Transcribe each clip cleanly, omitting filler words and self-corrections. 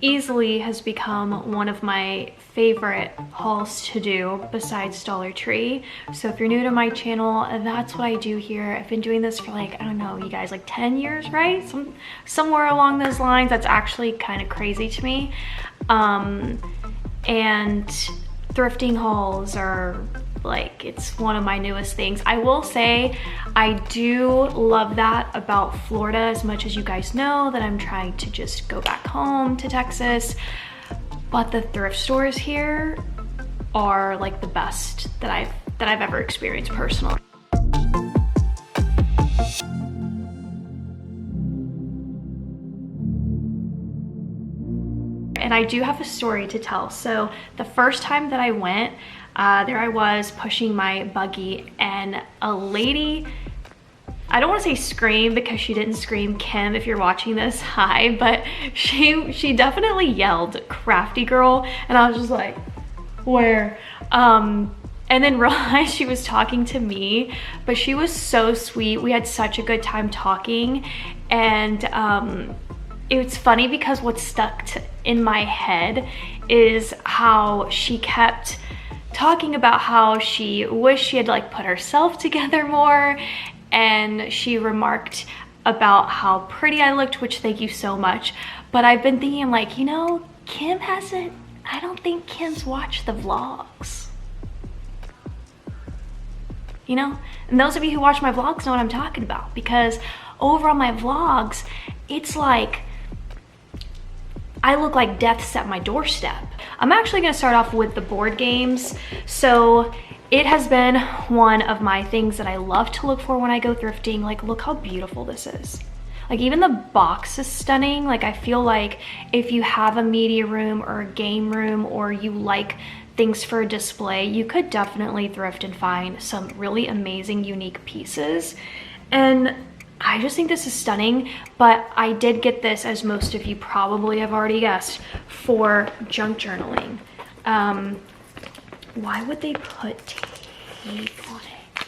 easily has become one of my favorite hauls to do besides Dollar Tree. So if you're new to my channel, that's what I do here. I've been doing this for like, I don't know, you guys, like 10 years, right? Somewhere along those lines. That's actually kind of crazy to me. And thrifting hauls are like, it's one of my newest things. I will say I do love that about Florida, as much as you guys know that I'm trying to just go back home to Texas. But the thrift stores here are like the best that I've ever experienced personally. And I do have a story to tell. So the first time that I went, there I was pushing my buggy, and a lady, I don't want to say scream because she didn't scream. Kim, if you're watching this, hi, but she definitely yelled CraftyGirl, and I was just like, where? And then realized she was talking to me, but she was so sweet. We had such a good time talking, and it's funny because what stuck in my head is how she kept talking about how she wished she had like put herself together more, and she remarked about how pretty I looked, which thank you so much. But I've been thinking like, you know, I don't think Kim's watched the vlogs. You know, and those of you who watch my vlogs know what I'm talking about, because over on my vlogs, it's like I look like death's at my doorstep. I'm actually gonna start off with the board games. So it has been one of my things that I love to look for when I go thrifting. Like, look how beautiful this is. Like, even the box is stunning. Like, I feel like if you have a media room or a game room, or you like things for a display, you could definitely thrift and find some really amazing, unique pieces. And I just think this is stunning. But I did get this, as most of you probably have already guessed, for junk journaling. Why would they put tape on it?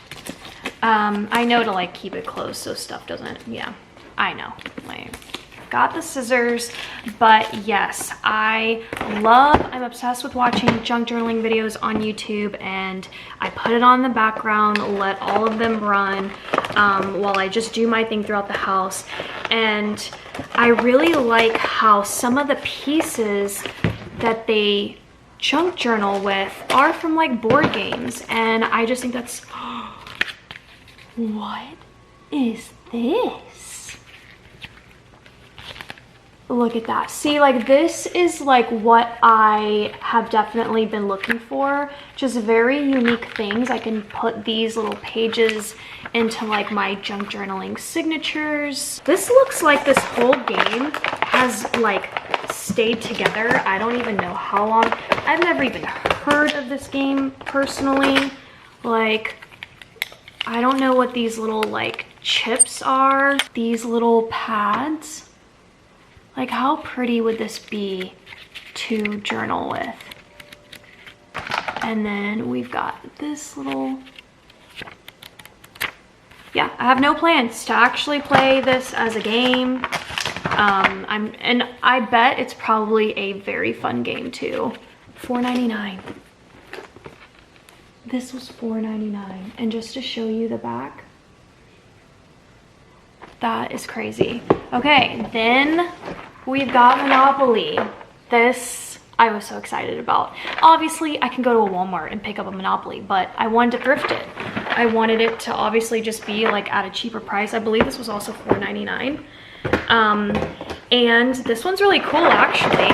I know to like keep it closed so stuff doesn't, yeah, I know. Like, got the scissors, but yes, I'm obsessed with watching junk journaling videos on YouTube, and I put it on the background, let all of them run while I just do my thing throughout the house. And I really like how some of the pieces that they junk journal with are from like board games, and I just think that's what is this? Look at that. See, like, this is like what I have definitely been looking for. Just very unique things. I can put these little pages into like my junk journaling signatures. This looks like this whole game has like stayed together. I don't even know how long. I've never even heard of this game personally. Like, I don't know what these little like chips are. These little pads. Like, how pretty would this be to journal with? And then we've got this little, yeah, I have no plans to actually play this as a game. And I bet it's probably a very fun game too. $4.99. This was $4.99. And just to show you the back, that is crazy. Okay, then we've got Monopoly. This I was so excited about. Obviously, I can go to a Walmart and pick up a Monopoly, but I wanted to thrift it. I wanted it to obviously just be like at a cheaper price. I believe this was also $4.99. And this one's really cool actually,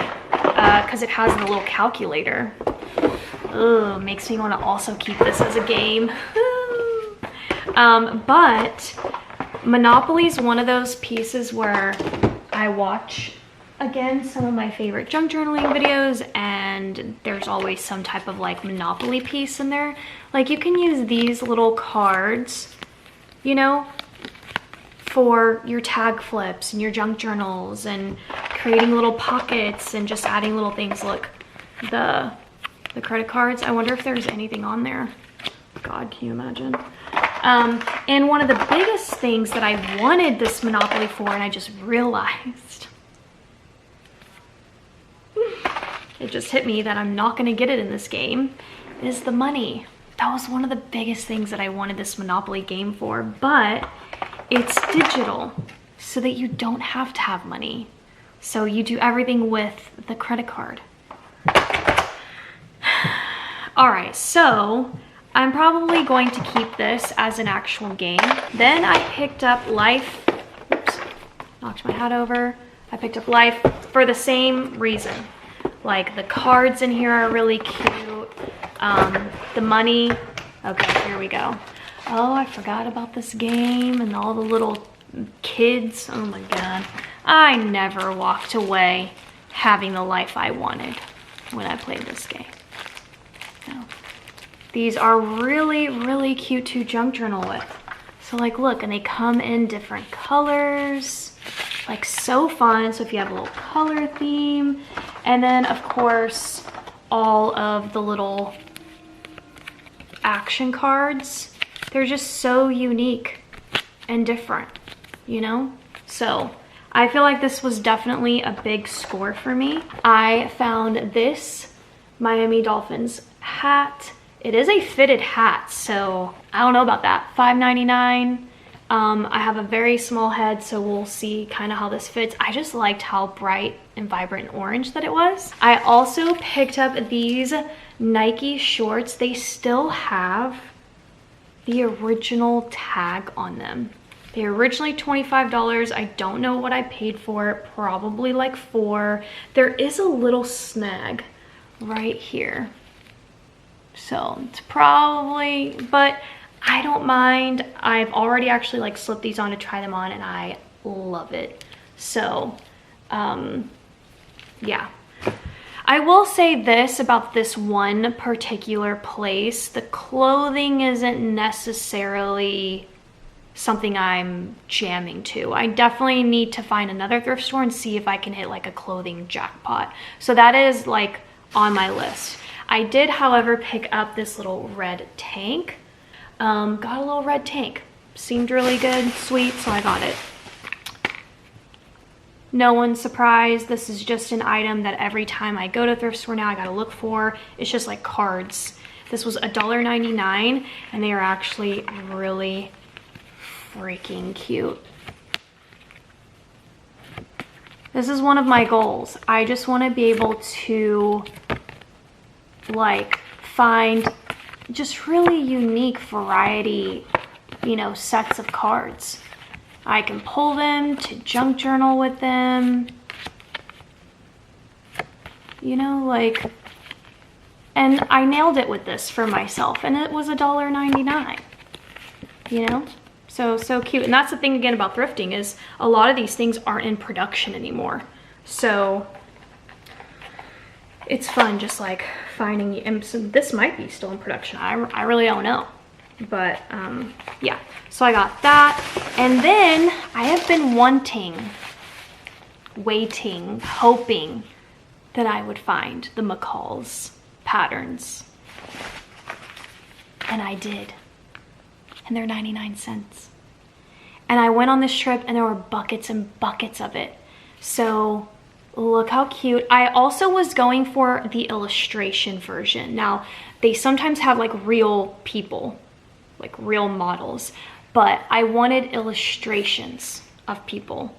because it has the little calculator. Ugh, makes me want to also keep this as a game. But Monopoly is one of those pieces where I watch, again, some of my favorite junk journaling videos, and there's always some type of like Monopoly piece in there. Like, you can use these little cards, you know, for your tag flips and your junk journals, and creating little pockets and just adding little things. Look, the credit cards. I wonder if there's anything on there. God, can you imagine? And one of the biggest things that I wanted this Monopoly for, and I just realized, it just hit me that I'm not gonna get it in this game, is the money. That was one of the biggest things that I wanted this Monopoly game for, but it's digital so that you don't have to have money. So you do everything with the credit card. All right, so I'm probably going to keep this as an actual game. Then I picked up Life. Oops, knocked my hat over. I picked up Life for the same reason. Like, the cards in here are really cute. The money. Okay, here we go. Oh, I forgot about this game and all the little kids. Oh my God. I never walked away having the life I wanted when I played this game. No. These are really, really cute to junk journal with. So like, look, and they come in different colors. Like, so fun. So if you have a little color theme, and then of course all of the little action cards, they're just so unique and different, you know? So I feel like this was definitely a big score for me. I found this Miami Dolphins hat. It is a fitted hat, so I don't know about that. $5.99. I have a very small head, so we'll see kind of how this fits. I just liked how bright and vibrant orange that it was. I also picked up these Nike shorts. They still have the original tag on them. They were originally $25. I don't know what I paid for it, probably like $4. There is a little snag right here. So it's probably, but I don't mind. I've already actually like slipped these on to try them on and I love it. So, yeah. I will say this about this one particular place. The clothing isn't necessarily something I'm jamming to. I definitely need to find another thrift store and see if I can hit like a clothing jackpot. So that is like on my list. I did, however, pick up this little red tank. Got a little red tank. Seemed really good, sweet, so I got it. No one's surprised. This is just an item that every time I go to a thrift store now I gotta look for. It's just like cards. This was $1.99 and they are actually really freaking cute. This is one of my goals. I just want to be able to like find just really unique variety, you know, sets of cards. I can pull them to junk journal with them, you know, like, and I nailed it with this for myself and it was $1.99, you know? So cute. And that's the thing again about thrifting is a lot of these things aren't in production anymore. So it's fun just like finding, and so this might be still in production. I really don't know. But yeah, so I got that. And then I have been waiting, hoping that I would find the McCall's patterns. And I did. And they're 99 cents. And I went on this trip and there were buckets and buckets of it. So look how cute. I also was going for the illustration version. Now, they sometimes have like real people, like real models, but I wanted illustrations of people.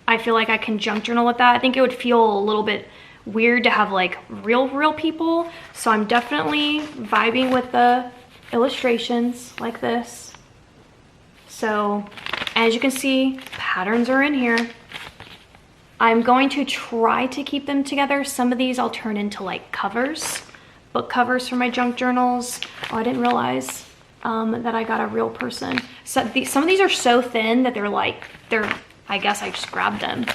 I feel like I can junk journal with that. I think it would feel a little bit weird to have like real people. So I'm definitely vibing with the illustrations like this. So as you can see, patterns are in here. I'm going to try to keep them together. Some of these I'll turn into like covers, book covers for my junk journals. Oh, I didn't realize that I got a real person. So some of these are so thin that I guess I just grabbed them.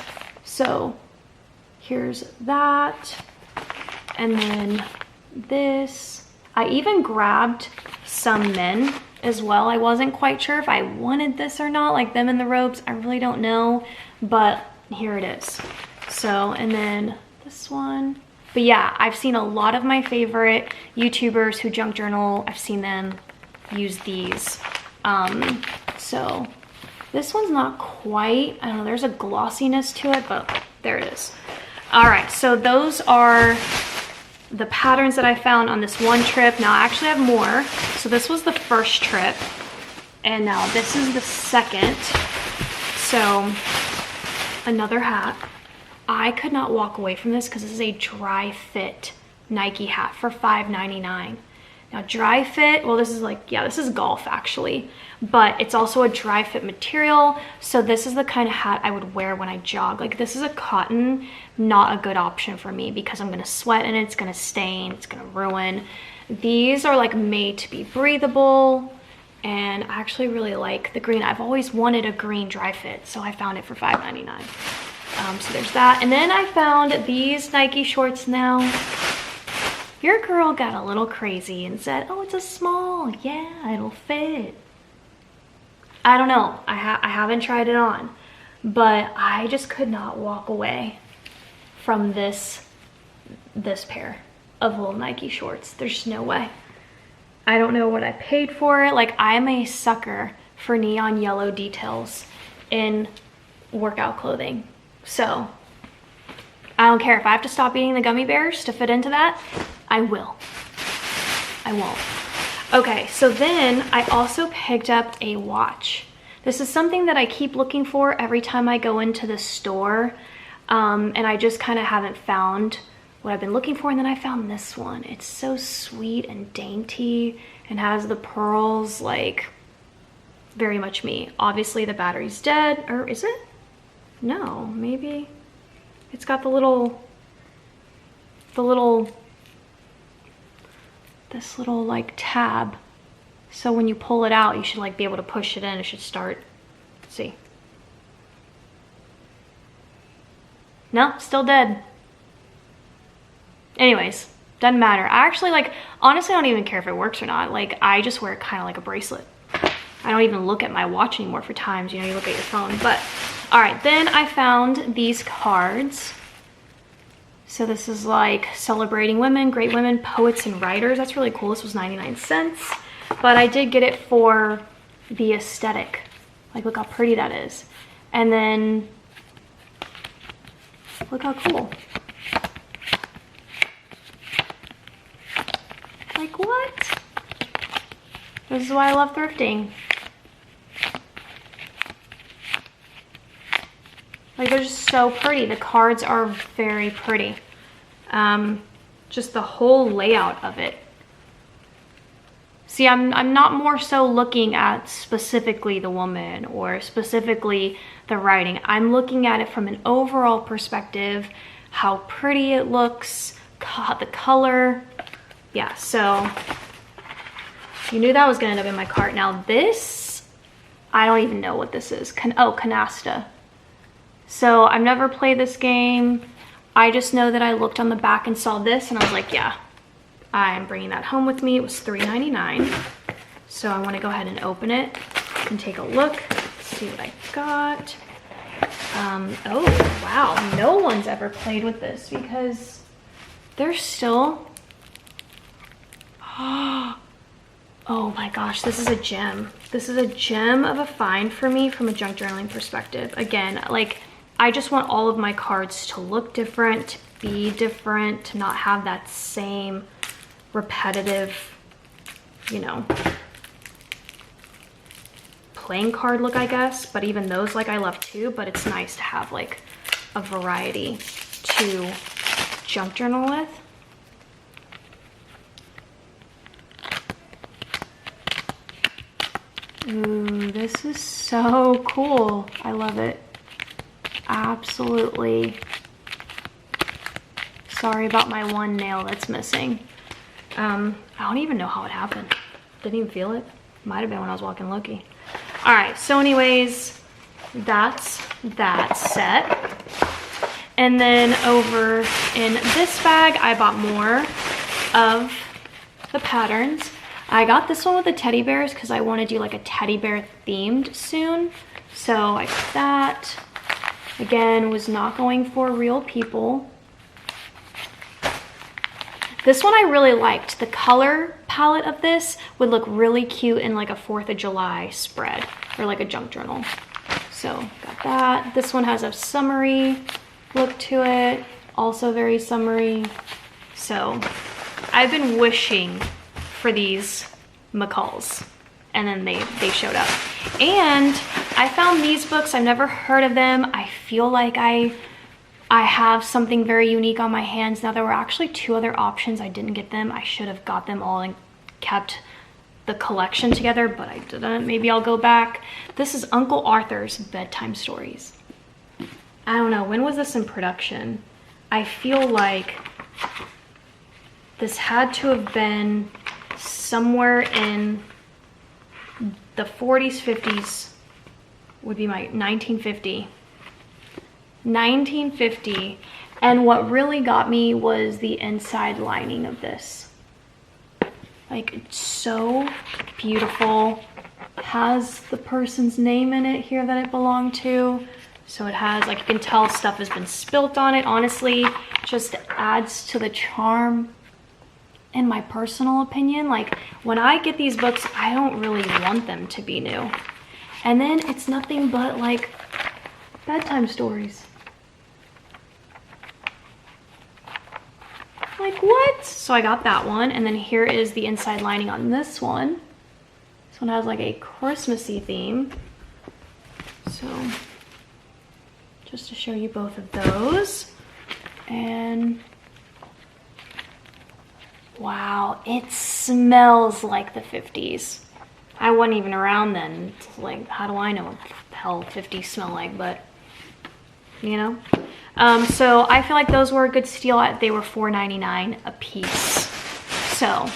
So here's that. And then this. I even grabbed some men as well. I wasn't quite sure if I wanted this or not, like them in the robes. I really don't know, but here it is. So, and then this one. But yeah, I've seen a lot of my favorite YouTubers who junk journal. I've seen them use these. So this one's not quite, I don't know, there's a glossiness to it, but there it is. All right, so those are the patterns that I found on this one trip. Now I actually have more. So this was the first trip, and now this is the second. So another hat. I could not walk away from this because this is a dry fit Nike hat for $5.99. Now dry fit, well this is like, yeah, this is golf actually, but it's also a dry fit material. So this is the kind of hat I would wear when I jog. Like this is a cotton, not a good option for me because I'm gonna sweat in it, it's gonna stain, it's gonna ruin. These are like made to be breathable, and I actually really like the green. I've always wanted a green dry fit, so I found it for $5.99. So there's that. And then I found these Nike shorts now. Your girl got a little crazy and said, oh, it's a small. Yeah, it'll fit. I don't know. I haven't tried it on, but I just could not walk away from this pair of little Nike shorts. There's just no way. I don't know what I paid for it. Like, I'm a sucker for neon yellow details in workout clothing. So I don't care if I have to stop eating the gummy bears to fit into that. I will. I won't. Okay, so then I also picked up a watch. This is something that I keep looking for every time I go into the store, and I just kind of haven't found what I've been looking for, and then I found this one. It's so sweet and dainty and has the pearls, like very much me. Obviously the battery's dead, or is it? No, maybe. It's got this little like tab. So when you pull it out, you should like be able to push it in. It should start. Let's see. No, still dead. Anyways, doesn't matter. I actually like, honestly, I don't even care if it works or not. Like, I just wear it kind of like a bracelet. I don't even look at my watch anymore for times. You know, you look at your phone. But all right, then I found these cards. So this is like celebrating women, great women, poets and writers. That's really cool. This was 99 cents, but I did get it for the aesthetic. Like, look how pretty that is. And then look how cool. Like, what? This is why I love thrifting. Like, they're just so pretty. The cards are very pretty. Just the whole layout of it. See, I'm not more so looking at specifically the woman or specifically the writing. I'm looking at it from an overall perspective, how pretty it looks, the color. Yeah, so you knew that was gonna end up in my cart. Now this, I don't even know what this is. Oh, Canasta. So I've never played this game. I just know that I looked on the back and saw this and I was like, yeah, I'm bringing that home with me. It was $3.99. So I want to go ahead and open it and take a look, see what I got. Oh, wow. No one's ever played with this because there's still... Oh my gosh, this is a gem. This is a gem of a find for me from a junk journaling perspective. Again, like, I just want all of my cards to look different, be different, to not have that same repetitive, you know, playing card look, I guess. But even those, like, I love too, but it's nice to have like a variety to junk journal with. Ooh, this is so cool. I love it. Absolutely. Sorry about my one nail that's missing. I don't even know how it happened. Didn't even feel it. Might have been when I was walking Loki. All right, so anyways, that's that set. And then over in this bag, I bought more of the patterns. I got this one with the teddy bears because I want to do like a teddy bear themed soon. So I got that. Again, was not going for real people. This one I really liked. The color palette of this would look really cute in like a 4th of July spread or like a junk journal. So got that. This one has a summery look to it. Also very summery. So I've been wishing for these McCalls, and then they showed up. And I found these books. I've never heard of them. I feel like I have something very unique on my hands. Now, there were actually 2 other options. I didn't get them. I should have got them all and kept the collection together, but I didn't. Maybe I'll go back. This is Uncle Arthur's Bedtime Stories. I don't know, when was this in production? I feel like this had to have been somewhere in the 40s, 50s, would be my 1950. 1950. And what really got me was the inside lining of this. Like, it's so beautiful. It has the person's name in it here that it belonged to. So it has, like, you can tell stuff has been spilt on it. Honestly, just adds to the charm, in my personal opinion. Like, when I get these books, I don't really want them to be new. And then it's nothing but, like, bedtime stories. Like, what? So I got that one, and then here is the inside lining on this one. This one has like a Christmassy theme. So just to show you both of those. And wow, it smells like the 50s. I wasn't even around then. It's like, how do I know what the hell 50s smell like? But you know. So I feel like those were a good steal. They were $4.99 a piece. So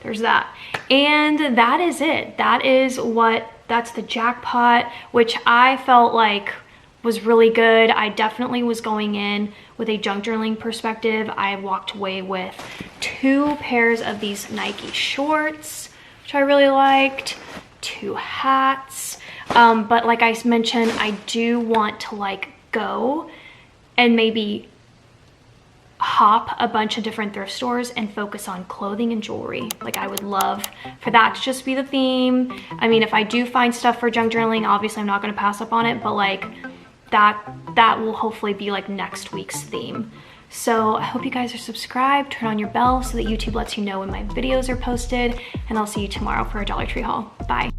there's that. And that is it. That's the jackpot, which I felt like was really good. I definitely was going in with a junk journaling perspective. I walked away with 2 pairs of these Nike shorts, which I really liked, 2 hats. But like I mentioned, I do want to like go and maybe hop a bunch of different thrift stores and focus on clothing and jewelry. Like, I would love for that to just be the theme. I mean, if I do find stuff for junk journaling, obviously I'm not going to pass up on it, but like that will hopefully be like next week's theme. So I hope you guys are subscribed, turn on your bell so that YouTube lets you know when my videos are posted, and I'll see you tomorrow for a Dollar Tree haul. Bye.